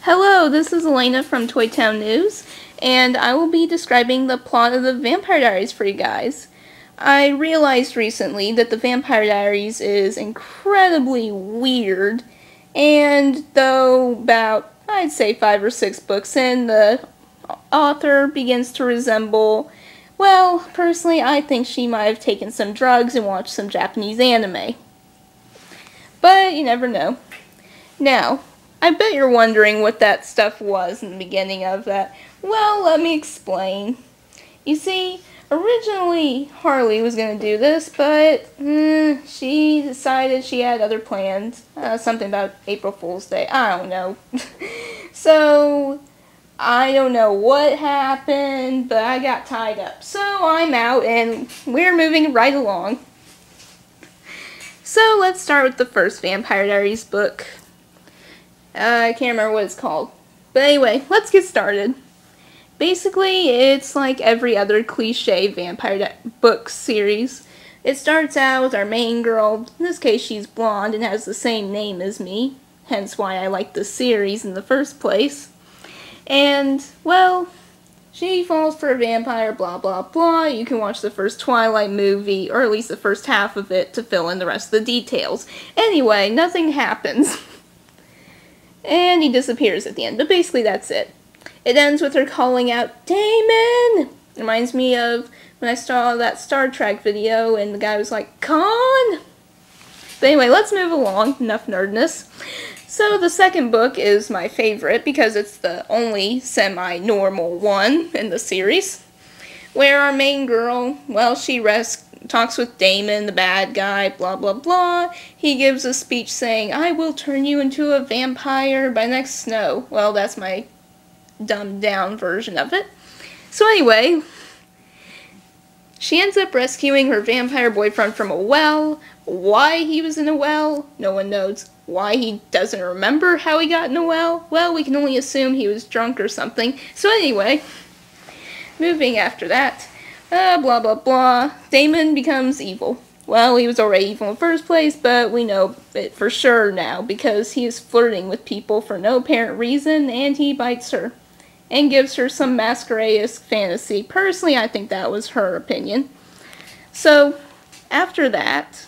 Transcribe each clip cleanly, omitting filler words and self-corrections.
Hello, this is Elena from Toy Town News, and I will be describing the plot of the Vampire Diaries for you guys. I realized recently that the Vampire Diaries is incredibly weird, and though about, I'd say 5 or 6 books in, the author begins to resemble, well, personally I think she might have taken some drugs and watched some Japanese anime. But you never know. Now, I bet you're wondering what that stuff was in the beginning of that. Well, let me explain. You see, originally Harley was going to do this, but she decided she had other plans. Something about April Fool's Day. I don't know. So, I don't know what happened, but I got tied up. So, I'm out and we're moving right along. So, let's start with the first Vampire Diaries book. I can't remember what it's called. But anyway, let's get started. Basically, it's like every other cliche vampire book series. It starts out with our main girl. In this case, she's blonde and has the same name as me. Hence why I like the series in the first place. And, well, she falls for a vampire, blah blah blah. You can watch the first Twilight movie, or at least the first half of it, to fill in the rest of the details. Anyway, nothing happens. And he disappears at the end, but basically that's it. It ends with her calling out, "Damon!" Reminds me of when I saw that Star Trek video and the guy was like, "Con!" But anyway, let's move along. Enough nerdness. So the second book is my favorite because it's the only semi-normal one in the series. Where our main girl, well, she talks with Damon, the bad guy, blah blah blah. He gives a speech saying, "I will turn you into a vampire by next snow." Well, that's my dumbed down version of it. So anyway, she ends up rescuing her vampire boyfriend from a well. Why he was in a well, no one knows. Why he doesn't remember how he got in a well, well, we can only assume he was drunk or something. So anyway, moving after that. Blah blah blah. Damon becomes evil. Well, he was already evil in the first place, but we know it for sure now because he is flirting with people for no apparent reason, and he bites her. And gives her some masquerade-esque fantasy. Personally, I think that was her opinion. So, after that,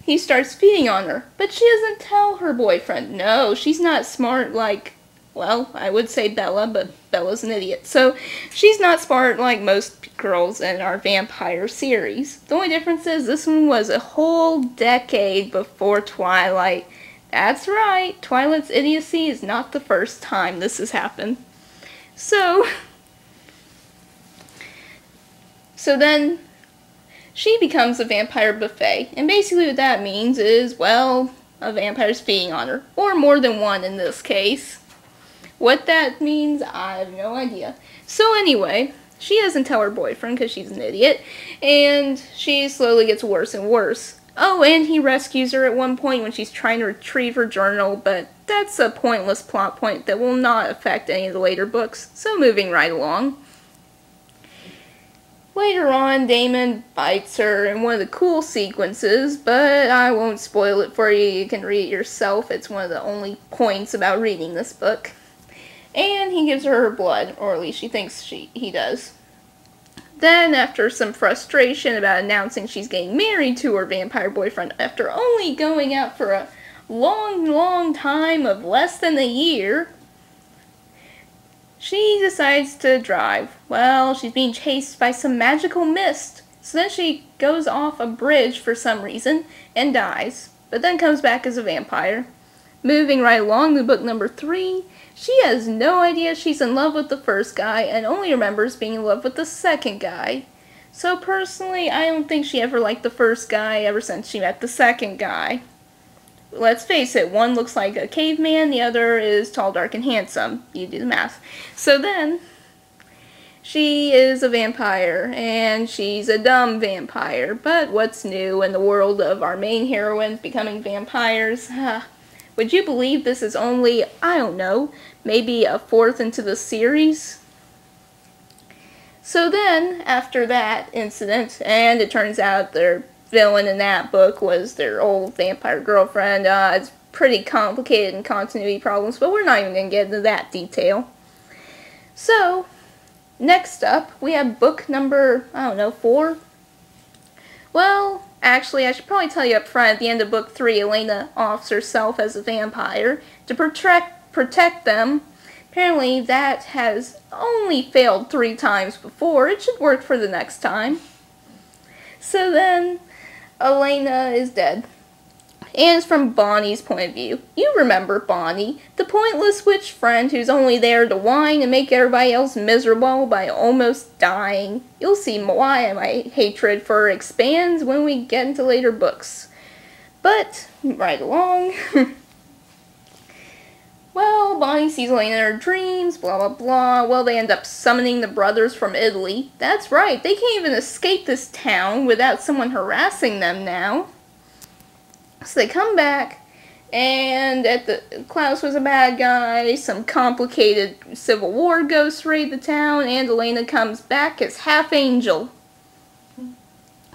he starts feeding on her. But she doesn't tell her boyfriend. No, she's not smart like, well, I would say Bella, but Bella's an idiot. So, she's not smart like most girls in our vampire series. The only difference is this one was a whole decade before Twilight. That's right, Twilight's idiocy is not the first time this has happened. So then, she becomes a vampire buffet. And basically what that means is, well, a vampire's feeding on her. Or more than one in this case. What that means, I have no idea. So anyway, she doesn't tell her boyfriend because she's an idiot, and she slowly gets worse and worse. Oh, and he rescues her at one point when she's trying to retrieve her journal, but that's a pointless plot point that will not affect any of the later books, so moving right along. Later on, Damon bites her in one of the cool sequences, but I won't spoil it for you, you can read it yourself. It's one of the only points about reading this book. And he gives her blood, or at least she thinks he does. Then, after some frustration about announcing she's getting married to her vampire boyfriend after only going out for a long time of less than a year, she decides to drive. Well, she's being chased by some magical mist. So then she goes off a bridge for some reason and dies, but then comes back as a vampire. Moving right along to book number 3, she has no idea she's in love with the first guy and only remembers being in love with the second guy. So personally, I don't think she ever liked the first guy ever since she met the second guy. Let's face it, one looks like a caveman, the other is tall, dark, and handsome. You do the math. So then, she is a vampire, and she's a dumb vampire. But what's new in the world of our main heroines becoming vampires? Would you believe this is only, I don't know, maybe a 4th into the series? So then, after that incident, and it turns out their villain in that book was their old vampire girlfriend, it's pretty complicated and continuity problems, but we're not even going to get into that detail. So, next up, we have book number, 4? Well, actually, I should probably tell you up front, at the end of book 3, Elena offs herself as a vampire to protect them. Apparently, that has only failed 3 times before. It should work for the next time. So then, Elena is dead. And it's from Bonnie's point of view. You remember Bonnie, the pointless witch friend who's only there to whine and make everybody else miserable by almost dying. You'll see why my hatred for her expands when we get into later books. But, right along. Well, Bonnie sees Elena in her dreams, blah blah blah. Well, they end up summoning the brothers from Italy. That's right, they can't even escape this town without someone harassing them now. So they come back, and Klaus was a bad guy, some complicated civil war ghosts raid the town, and Elena comes back as half-angel.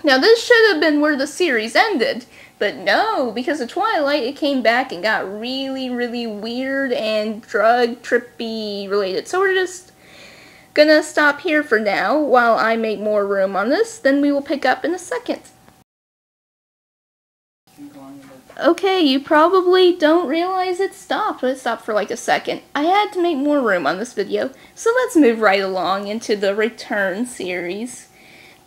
Now this should have been where the series ended, but no, because of Twilight it came back and got really, really weird and drug trippy related. So we're just gonna stop here for now while I make more room on this, then we will pick up in a second. Okay, you probably don't realize it stopped, but it stopped for like a second. I had to make more room on this video, so let's move right along into the Return series.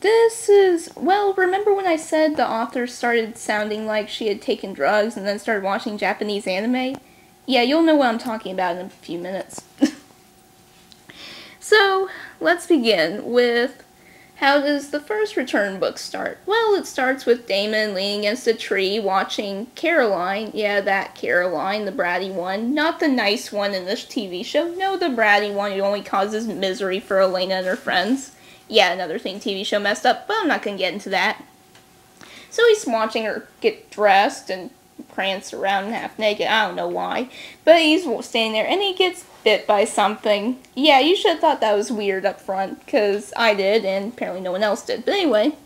This is, well, remember when I said the author started sounding like she had taken drugs and then started watching Japanese anime? Yeah, you'll know what I'm talking about in a few minutes. So, let's begin with, how does the first Return book start? Well, it starts with Damon leaning against a tree watching Caroline. Yeah, that Caroline, the bratty one. Not the nice one in this TV show. No, the bratty one who only causes misery for Elena and her friends. Yeah, another thing TV show messed up, but I'm not going to get into that. So he's watching her get dressed and prance around half naked. I don't know why. But he's standing there and he gets bit by something. Yeah, you should have thought that was weird up front, because I did, and apparently no one else did. But anyway,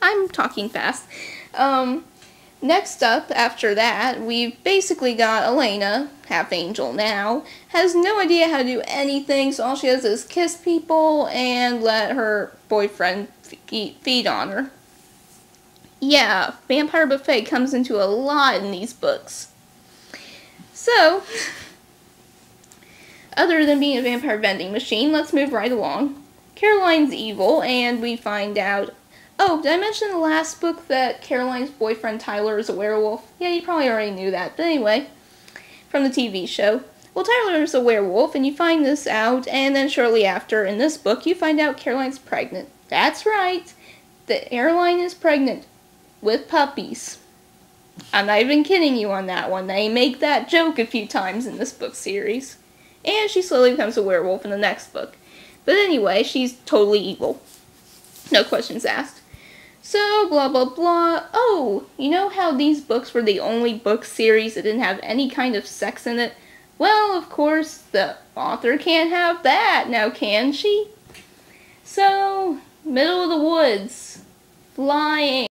I'm talking fast. Next up, after that, we've basically got Elena, half-angel now, has no idea how to do anything, so all she does is kiss people and let her boyfriend feed on her. Yeah, Vampire Buffet comes into a lot in these books. So, other than being a vampire vending machine, let's move right along. Caroline's evil, and we find out... Oh, did I mention in the last book that Caroline's boyfriend Tyler is a werewolf? Yeah, you probably already knew that, but anyway, from the TV show. Well, Tyler is a werewolf, and you find this out, and then shortly after, in this book, you find out Caroline's pregnant. That's right, Caroline is pregnant with puppies. I'm not even kidding you on that one. They make that joke a few times in this book series. And she slowly becomes a werewolf in the next book. But anyway, she's totally evil. No questions asked. So, blah blah blah. Oh, you know how these books were the only book series that didn't have any kind of sex in it? Well, of course, the author can't have that, now can she? So, middle of the woods, flying.